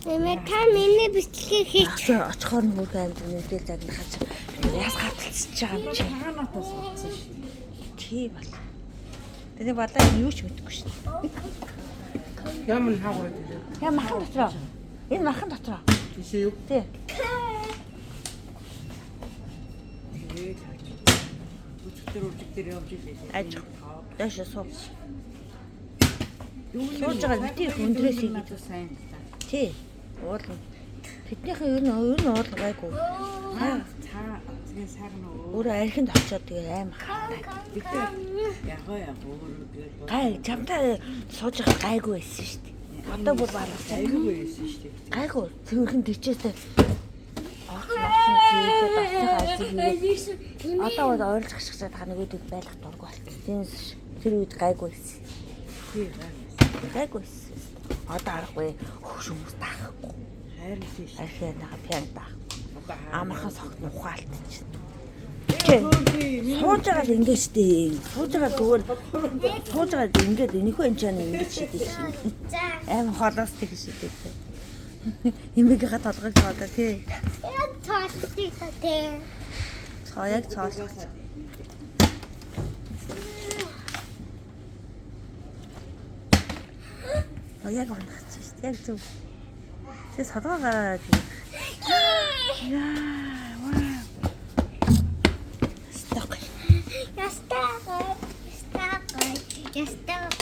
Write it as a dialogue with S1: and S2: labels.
S1: Та миний бичлэгийг хийх.
S2: Очихоор нь бүр амд нэгдэл загнахаж яс гаталцж байгаа юм чи.
S3: Хаанаас олсон шүү.
S2: Тий бол. Тэгээ балаа юу ч мэдэхгүй шүү.
S3: Ямар хаагур дээ.
S2: Яа махан дотроо. Энэ махан дотроо.
S3: Тийш юу?
S2: Тий.
S3: Өчтөр өчтөр явж илээ.
S2: Аж. Дэш суу. Сууж байгаа бити өндрөөс хийгээд
S3: сайн.
S2: тий. Уулна. Тэднийхээ ер нь уул гайгүй.
S3: Цаа тэгээ сагна уу.
S2: Өөрөө архинд очиод тэгээ аим хаа.
S3: Яг өөр
S2: Гай чамтай сууж байгаа гайгүй байсан шүү дээ. Одоо бүр балах
S3: айгүй байсан шүү дээ.
S2: гайгүй цэвэрхэн төчөөсэй. Одоо бол ойрлох шиг та нөгөөдөд байлах дурггүй болсон. Тэр үед гайгүй байсан.
S3: Тий
S2: Гайгүй байсан. Одоо аргагүй хөгш хүмүүс таахгүй.
S3: хайр тийш.
S2: Архианаага пян таах. Амархан согт ухаалт чинь. Сууж байгаа л ингэж дээ. Сууж байгаа зүгээр сууж байгаа ингэж энийхөө энэ ч ингэж шидэг шин. Аим холоос тэг шидэг. Имбигээ толгойг цаадаа тий.
S1: Яг цаашдаа тий.
S2: Яг цааш. Яг унах чинь яг зөв. Тэ садгагаа тий. Яа, вау. Сток.
S1: Ястаа. Ястаа.